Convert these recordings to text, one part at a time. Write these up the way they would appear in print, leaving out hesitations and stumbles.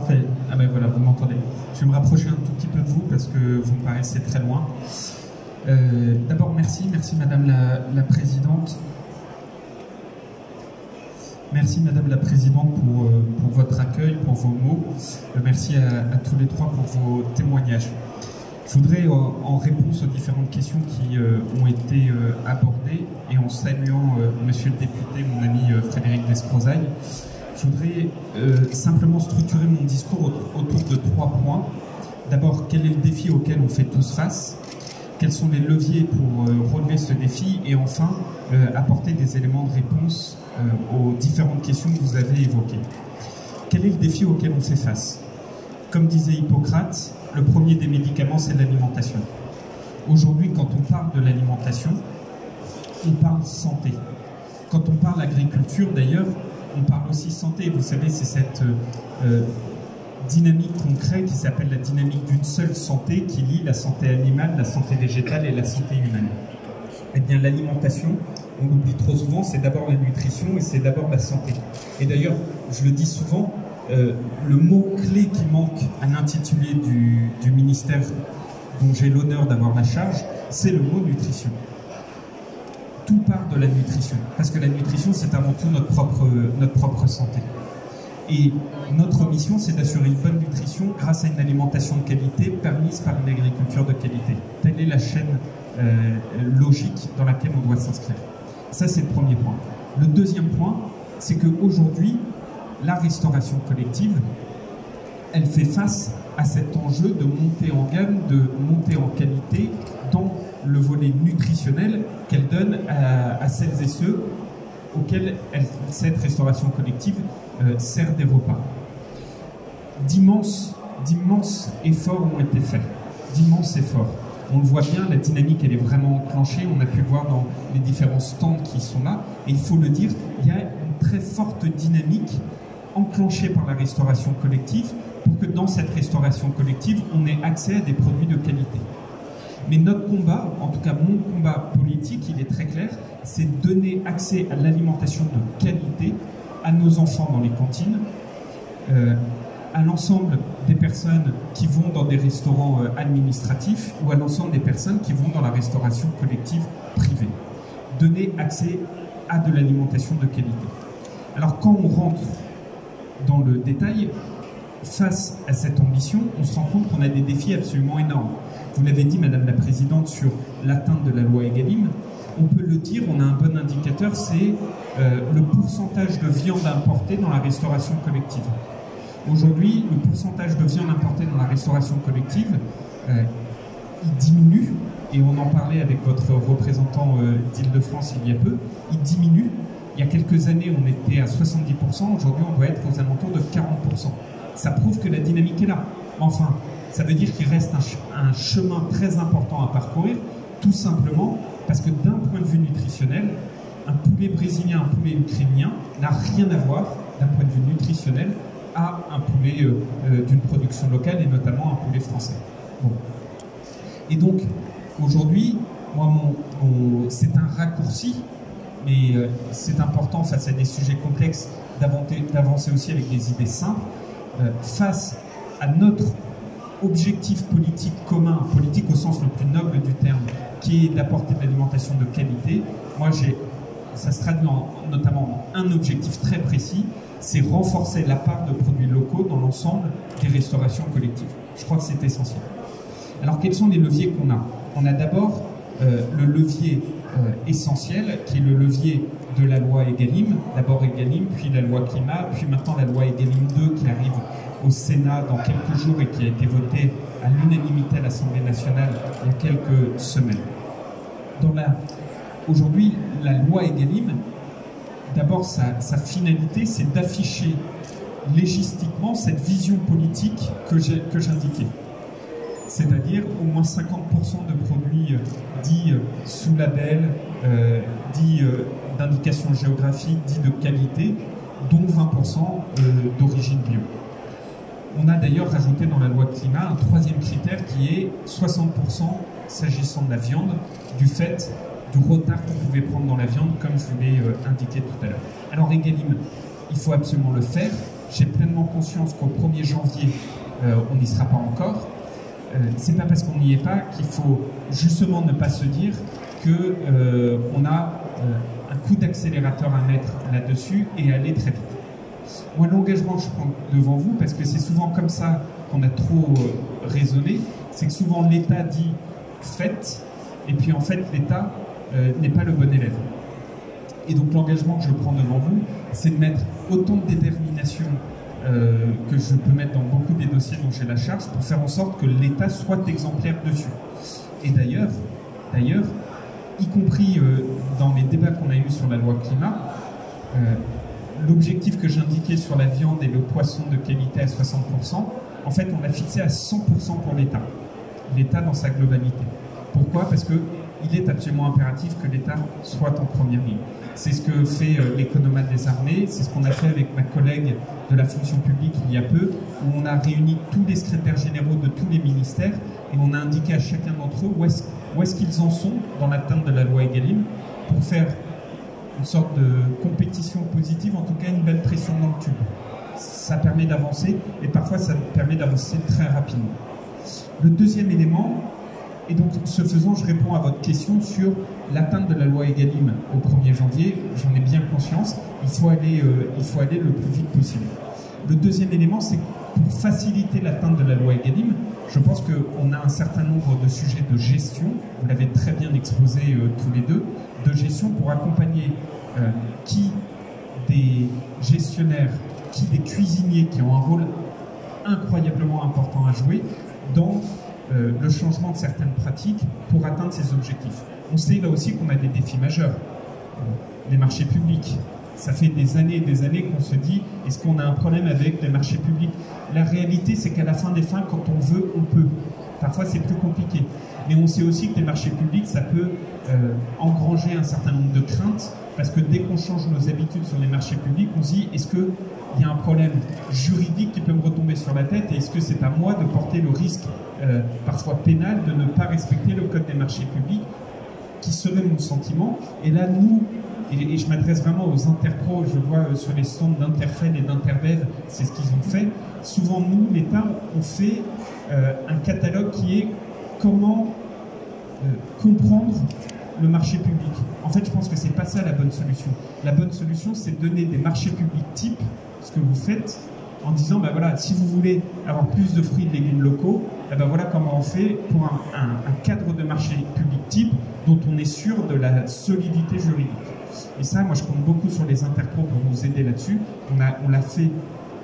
Parfait. Ah ben voilà, vous m'entendez. Je vais me rapprocher un tout petit peu de vous parce que vous me paraissez très loin. D'abord, merci Madame la Présidente. Merci Madame la Présidente pour votre accueil, pour vos mots. Merci à tous les trois pour vos témoignages. Je voudrais, en réponse aux différentes questions qui ont été abordées, et en saluant Monsieur le député, mon ami Frédéric Descrozaille, je voudrais simplement structurer mon discours autour de 3 points. D'abord, quel est le défi auquel on fait tous face? Quels sont les leviers pour relever ce défi? Et enfin, apporter des éléments de réponse aux différentes questions que vous avez évoquées. Quel est le défi auquel on fait face? Comme disait Hippocrate, le premier des médicaments, c'est l'alimentation. Aujourd'hui, quand on parle de l'alimentation, on parle santé. Quand on parle agriculture, d'ailleurs, on parle aussi santé. Vous savez, c'est cette dynamique qu'on crée qui s'appelle la dynamique d'une seule santé qui lie la santé animale, la santé végétale et la santé humaine. Eh bien, l'alimentation, on l'oublie trop souvent, c'est d'abord la nutrition et c'est d'abord la santé. Et d'ailleurs, je le dis souvent, le mot-clé qui manque à l'intitulé du ministère dont j'ai l'honneur d'avoir la charge, c'est le mot nutrition. Tout part de la nutrition, parce que la nutrition, c'est avant tout notre propre santé. Et notre mission, c'est d'assurer une bonne nutrition grâce à une alimentation de qualité permise par une agriculture de qualité. Telle est la chaîne logique dans laquelle on doit s'inscrire. Ça, c'est le premier point. Le deuxième point, c'est qu'aujourd'hui, la restauration collective, elle fait face à cet enjeu de monter en gamme, de monter en qualité dans le volet nutritionnel qu'elle donne à celles et ceux auxquels cette restauration collective sert des repas. D'immenses efforts ont été faits, d'immenses efforts. On le voit bien, la dynamique elle est vraiment enclenchée, on a pu le voir dans les différents stands qui sont là, et il faut le dire, il y a une très forte dynamique enclenchée par la restauration collective pour que dans cette restauration collective, on ait accès à des produits de qualité. Mais notre combat, en tout cas mon combat politique, il est très clair, c'est donner accès à l'alimentation de qualité à nos enfants dans les cantines, à l'ensemble des personnes qui vont dans des restaurants administratifs ou à l'ensemble des personnes qui vont dans la restauration collective privée. Donner accès à de l'alimentation de qualité. Alors quand on rentre dans le détail, face à cette ambition, on se rend compte qu'on a des défis absolument énormes. Vous l'avez dit, Madame la Présidente, sur l'atteinte de la loi Egalim. On peut le dire, on a un bon indicateur, c'est le pourcentage de viande importée dans la restauration collective. Aujourd'hui, le pourcentage de viande importée dans la restauration collective, il diminue, et on en parlait avec votre représentant d'Île-de-France il y a peu, il diminue. Il y a quelques années, on était à 70%, aujourd'hui on doit être aux alentours de 40%. Ça prouve que la dynamique est là. Enfin, ça veut dire qu'il reste un chemin très important à parcourir, tout simplement parce que d'un point de vue nutritionnel, un poulet brésilien, un poulet ukrainien n'a rien à voir, d'un point de vue nutritionnel, à un poulet d'une production locale et notamment un poulet français. Bon. Et donc, aujourd'hui, moi, c'est un raccourci, mais c'est important face à des sujets complexes d'avancer aussi avec des idées simples. Face à notre objectif politique commun, politique au sens le plus noble du terme, qui est d'apporter de l'alimentation de qualité, moi ça se traduit notamment en un objectif très précis, c'est renforcer la part de produits locaux dans l'ensemble des restaurations collectives. Je crois que c'est essentiel. Alors quels sont les leviers qu'on a? On a d'abord le levier essentiel, qui est le levier de la loi Egalim, d'abord Egalim, puis la loi Climat, puis maintenant la loi Egalim 2 qui arrive au Sénat dans quelques jours et qui a été votée à l'unanimité à l'Assemblée nationale il y a quelques semaines. Aujourd'hui, la loi Egalim, d'abord sa finalité, c'est d'afficher légistiquement cette vision politique que j'indiquais. C'est-à-dire au moins 50% de produits dits sous label, dits d'indication géographique, dits de qualité, dont 20% d'origine bio. On a d'ailleurs rajouté dans la loi climat un troisième critère qui est 60% s'agissant de la viande, du fait du retard qu'on pouvait prendre dans la viande, comme je vous l'ai indiqué tout à l'heure. Alors Egalim, il faut absolument le faire, j'ai pleinement conscience qu'au 1er janvier, on n'y sera pas encore. C'est pas parce qu'on n'y est pas qu'il faut justement ne pas se dire qu'on a un coup d'accélérateur à mettre là-dessus et aller très vite. Moi, l'engagement que je prends devant vous, parce que c'est souvent comme ça qu'on a trop raisonné, c'est que souvent l'État dit « faites », et puis en fait l'État n'est pas le bon élève. Et donc l'engagement que je prends devant vous, c'est de mettre autant de détermination que je peux mettre dans beaucoup des dossiers dont j'ai la charge pour faire en sorte que l'État soit exemplaire dessus. Et d'ailleurs, y compris dans les débats qu'on a eus sur la loi climat, l'objectif que j'indiquais sur la viande et le poisson de qualité à 60%, en fait on l'a fixé à 100% pour l'État. L'État dans sa globalité. Pourquoi? Parce qu'il est absolument impératif que l'État soit en première ligne. C'est ce que fait l'économate des armées, c'est ce qu'on a fait avec ma collègue de la fonction publique il y a peu, où on a réuni tous les secrétaires généraux de tous les ministères et on a indiqué à chacun d'entre eux où est-ce qu'ils en sont dans l'atteinte de la loi Egalim pour faire une sorte de compétition positive, en tout cas une belle pression dans le tube. Ça permet d'avancer et parfois ça permet d'avancer très rapidement. Le deuxième élément, et donc ce faisant je réponds à votre question sur l'atteinte de la loi Egalim au 1er janvier, j'en ai bien conscience, il faut aller le plus vite possible. Le deuxième élément, c'est que pour faciliter l'atteinte de la loi Egalim, je pense qu'on a un certain nombre de sujets de gestion, vous l'avez très bien exposé tous les deux, de gestion pour accompagner qui des gestionnaires, qui des cuisiniers qui ont un rôle incroyablement important à jouer dans le changement de certaines pratiques pour atteindre ces objectifs. On sait là aussi qu'on a des défis majeurs. Les marchés publics. Ça fait des années et des années qu'on se dit, est-ce qu'on a un problème avec les marchés publics? La réalité, c'est qu'à la fin des fins, quand on veut, on peut. Parfois, c'est plus compliqué. Mais on sait aussi que les marchés publics, ça peut engranger un certain nombre de craintes, parce que dès qu'on change nos habitudes sur les marchés publics, on se dit, est-ce qu'il y a un problème juridique qui peut me retomber sur la tête, et est-ce que c'est à moi de porter le risque, parfois pénal, de ne pas respecter le code des marchés publics, qui serait mon sentiment. Et là, nous, et je m'adresse vraiment aux interpros, je vois sur les stands d'Interfed et d'Interbev, c'est ce qu'ils ont fait. Souvent, nous, l'État, on fait un catalogue qui est comment comprendre le marché public. En fait, je pense que c'est pas ça la bonne solution. La bonne solution, c'est de donner des marchés publics type, ce que vous faites, en disant, ben voilà, si vous voulez avoir plus de fruits et de légumes locaux, ben voilà comment on fait pour un cadre de marché public type dont on est sûr de la solidité juridique. Et ça, moi, je compte beaucoup sur les interpros pour nous aider là-dessus. On l'a fait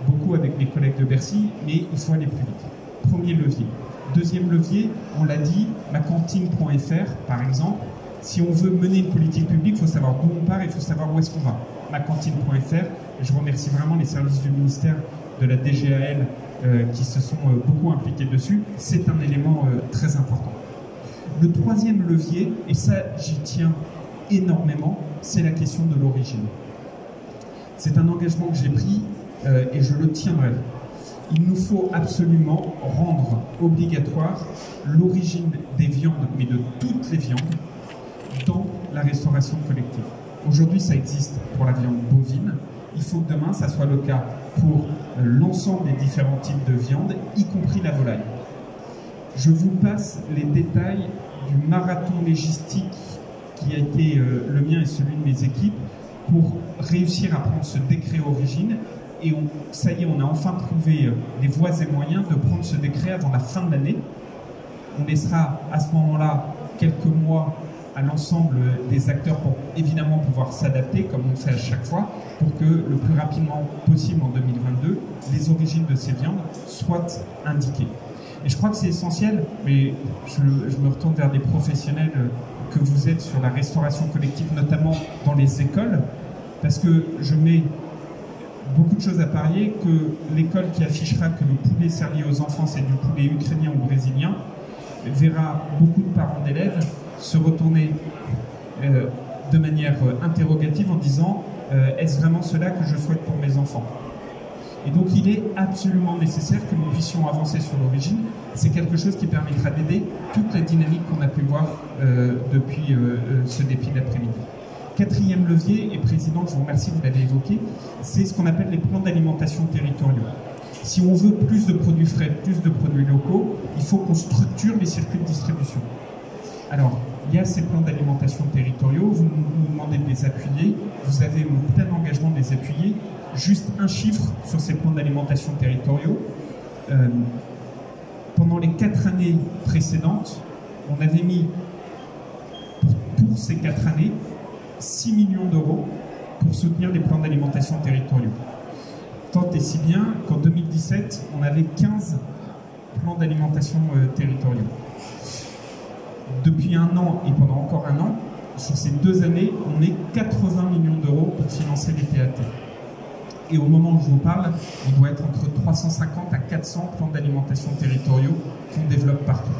beaucoup avec mes collègues de Bercy, mais il faut aller plus vite. Premier levier. Deuxième levier, on l'a dit, macantine.fr, par exemple. Si on veut mener une politique publique, il faut savoir d'où on part et il faut savoir où est-ce qu'on va. Macantine.fr, je remercie vraiment les services du ministère de la DGAL qui se sont beaucoup impliqués dessus. C'est un élément très important. Le troisième levier, et ça j'y tiens énormément, c'est la question de l'origine. C'est un engagement que j'ai pris et je le tiendrai. Il nous faut absolument rendre obligatoire l'origine des viandes, mais de toutes les viandes, dans la restauration collective. Aujourd'hui, ça existe pour la viande bovine. Il faut que demain, ça soit le cas pour l'ensemble des différents types de viande, y compris la volaille. Je vous passe les détails du marathon légistique qui a été le mien et celui de mes équipes pour réussir à prendre ce décret origine. Et ça y est, on a enfin trouvé les voies et moyens de prendre ce décret avant la fin de l'année. On laissera à ce moment-là quelques mois à l'ensemble des acteurs pour évidemment pouvoir s'adapter, comme on le fait à chaque fois, pour que le plus rapidement possible en 2022, les origines de ces viandes soient indiquées. Et je crois que c'est essentiel, mais je me retourne vers des professionnels que vous êtes sur la restauration collective, notamment dans les écoles, parce que je mets beaucoup de choses à parier que l'école qui affichera que le poulet servi aux enfants c'est du poulet ukrainien ou brésilien verra beaucoup de parents d'élèves se retourner de manière interrogative en disant est-ce vraiment cela que je souhaite pour mes enfants? Et donc il est absolument nécessaire que nous puissions avancer sur l'origine. C'est quelque chose qui permettra d'aider toute la dynamique qu'on a pu voir depuis ce début d'après-midi. Quatrième levier, et Président, je vous remercie, vous l'avez évoqué, c'est ce qu'on appelle les plans d'alimentation territoriaux. Si on veut plus de produits frais, plus de produits locaux, il faut qu'on structure les circuits de distribution. Alors, il y a ces plans d'alimentation territoriaux, vous nous demandez de les appuyer, vous avez mon plein engagement de les appuyer. Juste un chiffre sur ces plans d'alimentation territoriaux. Pendant les 4 années précédentes, on avait mis pour ces 4 années 6 millions d'euros pour soutenir les plans d'alimentation territoriaux. Tant et si bien qu'en 2017, on avait 15 plans d'alimentation territoriaux. Depuis un an et pendant encore un an, sur ces 2 années, on est 80 millions d'euros pour financer les PAT. Et au moment où je vous parle, on doit être entre 350 à 400 plans d'alimentation territoriaux qu'on développe partout.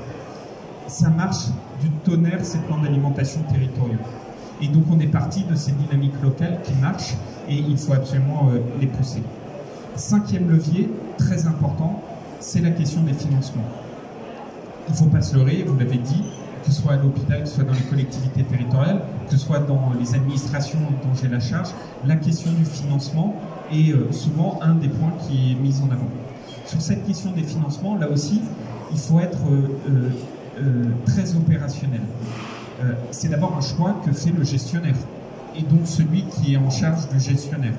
Ça marche du tonnerre, ces plans d'alimentation territoriaux. Et donc on est parti de ces dynamiques locales qui marchent et il faut absolument les pousser. 5e levier, très important, c'est la question des financements. Il ne faut pas se leurrer, vous l'avez dit, que ce soit à l'hôpital, que ce soit dans les collectivités territoriales, que ce soit dans les administrations dont j'ai la charge, la question du financement est souvent un des points qui est mis en avant. Sur cette question des financements, là aussi, il faut être très opérationnel. C'est d'abord un choix que fait le gestionnaire, et donc celui qui est en charge du gestionnaire.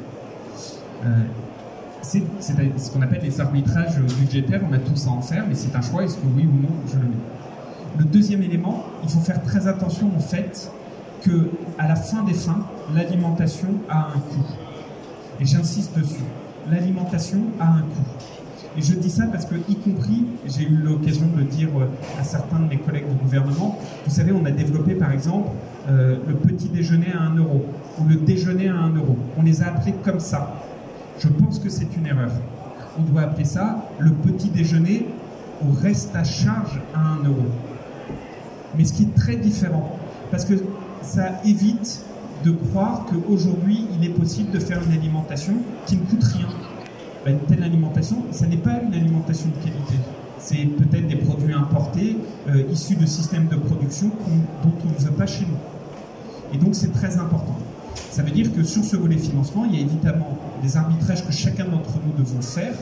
C'est ce qu'on appelle les arbitrages budgétaires, on a tous à en faire, mais c'est un choix, est-ce que oui ou non je le mets. Le deuxième élément, il faut faire très attention au fait qu'à la fin des fins, l'alimentation a un coût. Et j'insiste dessus, l'alimentation a un coût. Et je dis ça parce que, y compris, j'ai eu l'occasion de le dire à certains de mes collègues du gouvernement, vous savez, on a développé par exemple le petit déjeuner à 1 € ou le déjeuner à 1 €. On les a appelés comme ça. Je pense que c'est une erreur. On doit appeler ça le petit déjeuner au reste à charge à 1 €. Mais ce qui est très différent, parce que ça évite de croire qu'aujourd'hui, il est possible de faire une alimentation qui ne coûte rien. Une telle alimentation, ça n'est pas une alimentation de qualité. C'est peut-être des produits importés, issus de systèmes de production dont on ne veut pas chez nous. Et donc, c'est très important. Ça veut dire que sur ce volet financement, il y a évidemment des arbitrages que chacun d'entre nous devons faire.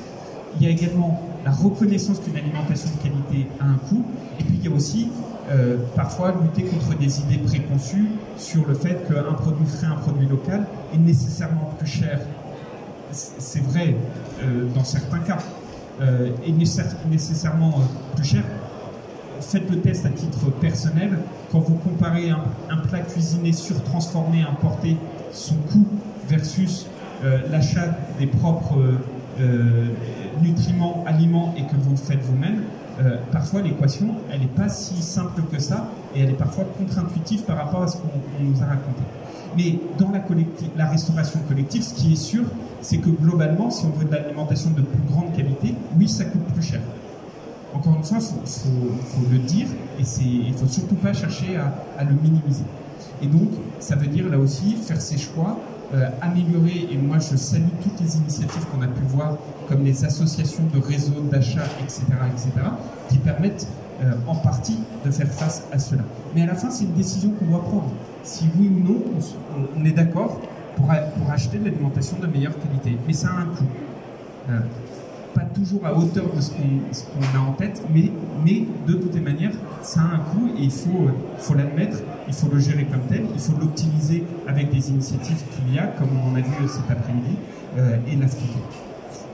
Il y a également la reconnaissance qu'une alimentation de qualité a un coût. Et puis, il y a aussi parfois lutter contre des idées préconçues sur le fait qu'un produit frais, un produit local est nécessairement plus cher. C'est vrai dans certains cas, et nécessairement plus cher. Faites le test à titre personnel. Quand vous comparez un plat cuisiné, surtransformé, importé, son coût versus l'achat des propres nutriments, aliments, et que vous le faites vous-même, parfois l'équation, elle n'est pas si simple que ça, et elle est parfois contre-intuitive par rapport à ce qu'on nous a raconté. Mais dans la restauration collective, ce qui est sûr, c'est que globalement, si on veut de l'alimentation de plus grande qualité, oui, ça coûte plus cher. Encore une fois, il faut le dire, et il ne faut surtout pas chercher à le minimiser. Et donc, ça veut dire là aussi faire ses choix, améliorer, et moi je salue toutes les initiatives qu'on a pu voir, comme les associations de réseaux d'achat, etc., qui permettent en partie de faire face à cela. Mais à la fin, c'est une décision qu'on doit prendre. Si oui ou non, on est d'accord pour acheter de l'alimentation de meilleure qualité. Mais ça a un coût. Pas toujours à hauteur de ce qu'on a en tête, mais de toutes les manières, ça a un coût et il faut l'admettre, il faut le gérer comme tel, il faut l'optimiser avec des initiatives qu'il y a, comme on en a vu cet après-midi, et l'appliquer.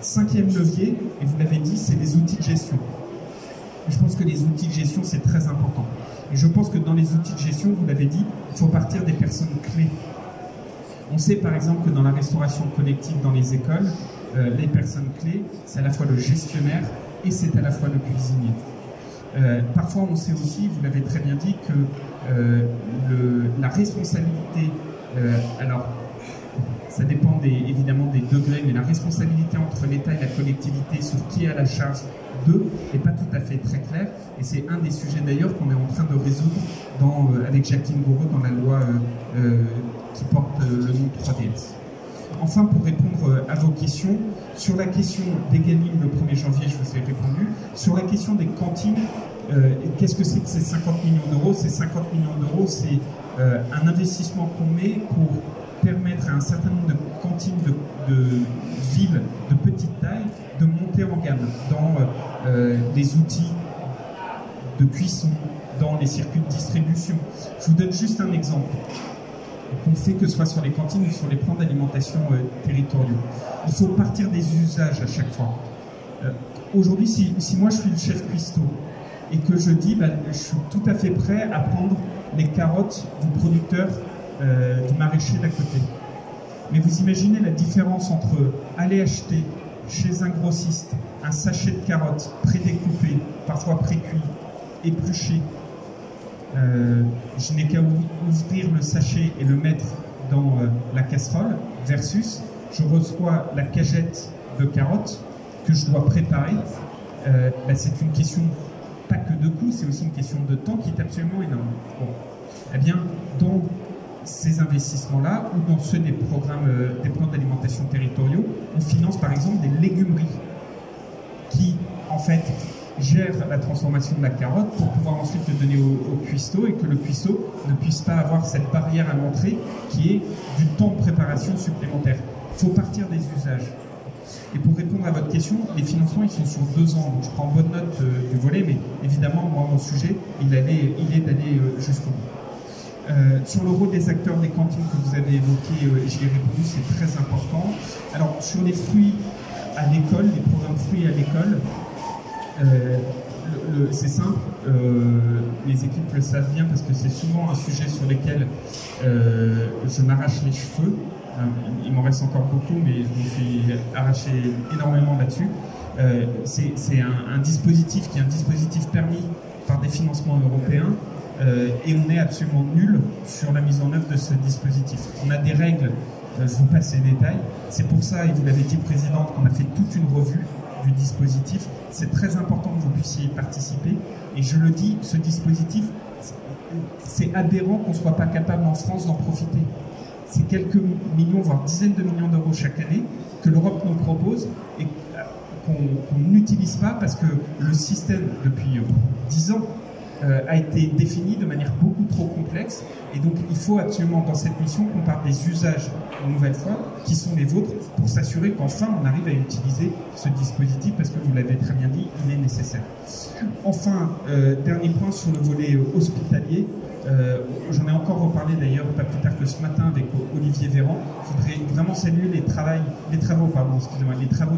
5e levier, et vous l'avez dit, c'est les outils de gestion. Je pense que les outils de gestion, c'est très important. Et je pense que dans les outils de gestion, vous l'avez dit, il faut partir des personnes clés. On sait par exemple que dans la restauration collective dans les écoles, les personnes clés, c'est à la fois le gestionnaire et c'est à la fois le cuisinier. Parfois, on sait aussi, vous l'avez très bien dit, que la responsabilité, alors ça dépend évidemment des degrés, mais la responsabilité entre l'État et la collectivité sur qui a la charge d'eux n'est pas tout à fait très claire. Et c'est un des sujets d'ailleurs qu'on est en train de résoudre avec Jacqueline Gouraud dans la loi qui porte le nom 3DS. Enfin, pour répondre à vos questions, sur la question d'Egalim le 1er janvier, je vous ai répondu. Sur la question des cantines, Qu'est-ce que c'est que ces 50 millions d'euros? Ces 50 millions d'euros, c'est un investissement qu'on met pour permettre à un certain nombre de cantines de villes de petite taille de monter en gamme dans les outils de cuisson, dans les circuits de distribution. Je vous donne juste un exemple qu'on fait, que ce soit sur les cantines ou sur les plans d'alimentation territoriaux. Il faut partir des usages à chaque fois. Aujourd'hui, si moi je suis le chef cuistot et que je dis je suis tout à fait prêt à prendre les carottes du producteur, du maraîcher d'à côté. Mais vous imaginez la différence entre aller acheter chez un grossiste un sachet de carottes prédécoupé, parfois précuit, épluché. Je n'ai qu'à ouvrir le sachet et le mettre dans la casserole, versus je reçois la cagette de carottes que je dois préparer. C'est une question pas que de coût, c'est aussi une question de temps qui est absolument énorme. Bon. Eh bien, dans ces investissements-là, ou dans ceux des programmes, des plans d'alimentation territoriaux, on finance par exemple des légumeries qui, en fait, gèrent la transformation de la carotte pour pouvoir ensuite le donner au cuistot, et que le cuistot ne puisse pas avoir cette barrière à l'entrée qui est du temps de préparation supplémentaire. Il faut partir des usages. Et pour répondre à votre question, les financements, ils sont sur 2 ans. Donc je prends bonne note du volet, mais évidemment, moi, mon sujet, il est d'aller jusqu'au bout. Sur le rôle des acteurs des cantines que vous avez évoqué, j'y ai répondu, c'est très important. Alors, sur les fruits à l'école, les programmes fruits à l'école, c'est simple, les équipes le savent bien parce que c'est souvent un sujet sur lequel je m'arrache les cheveux. Il m'en reste encore beaucoup, mais je me suis arraché énormément là-dessus. C'est un dispositif qui est un dispositif permis par des financements européens, et on est absolument nul sur la mise en œuvre de ce dispositif. On a des règles, je vous passe les détails. C'est pour ça, et vous l'avez dit, Présidente, qu'on a fait toute une revue du dispositif. C'est très important que vous puissiez y participer. Et je le dis, ce dispositif, c'est aberrant qu'on ne soit pas capable en France d'en profiter. C'est quelques millions, voire dizaines de millions d'euros chaque année que l'Europe nous propose et qu'on n'utilise pas parce que le système, depuis 10 ans, a été défini de manière beaucoup trop complexe. Et donc, il faut absolument, dans cette mission, qu'on parle des usages, une nouvelle fois, qui sont les vôtres, pour s'assurer qu'enfin, on arrive à utiliser ce dispositif, parce que vous l'avez très bien dit, il est nécessaire. Enfin, dernier point sur le volet hospitalier. J'en ai encore reparlé d'ailleurs pas plus tard que ce matin avec Olivier Véran. Je voudrais vraiment saluer les travaux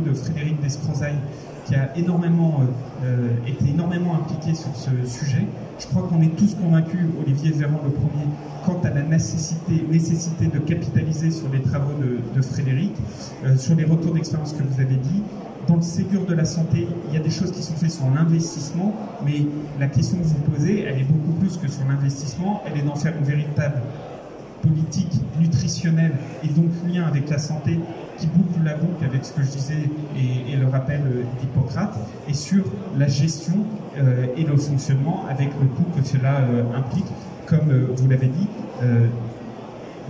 de Frédéric Descrozaille, qui a été énormément impliqué sur ce sujet. Je crois qu'on est tous convaincus, Olivier Véran le premier, quant à la nécessité de capitaliser sur les travaux de Frédéric, sur les retours d'expérience que vous avez dit. Dans le Ségur de la santé, il y a des choses qui sont faites sur l'investissement, mais la question que vous posez, elle est beaucoup plus que sur l'investissement, elle est d'en faire une véritable politique nutritionnelle et donc lien avec la santé qui boucle la boucle avec ce que je disais et le rappel d'Hippocrate, et sur la gestion et le fonctionnement avec le coût que cela implique, comme vous l'avez dit,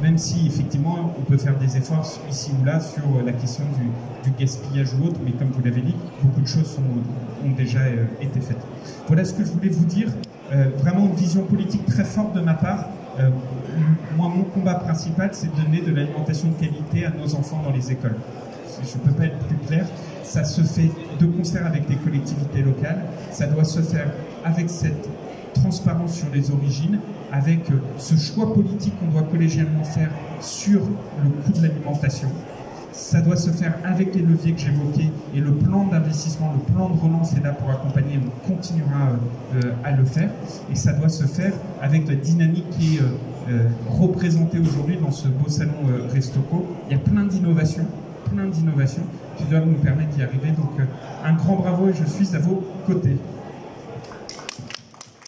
même si effectivement on peut faire des efforts ici ou là sur la question du gaspillage ou autre, mais comme vous l'avez dit, beaucoup de choses ont déjà été faites. Voilà ce que je voulais vous dire, vraiment une vision politique très forte de ma part. Moi, mon combat principal, c'est de donner de l'alimentation de qualité à nos enfants dans les écoles. Je ne peux pas être plus clair. Ça se fait de concert avec les collectivités locales. Ça doit se faire avec cette transparence sur les origines, avec ce choix politique qu'on doit collégialement faire sur le coût de l'alimentation. Ça doit se faire avec les leviers que j'évoquais, et le plan d'investissement, le plan de relance est là pour accompagner, on continuera à le faire, et ça doit se faire avec la dynamique qui est représentée aujourd'hui dans ce beau salon Restocco. Il y a plein d'innovations qui doivent nous permettre d'y arriver, donc un grand bravo et je suis à vos côtés.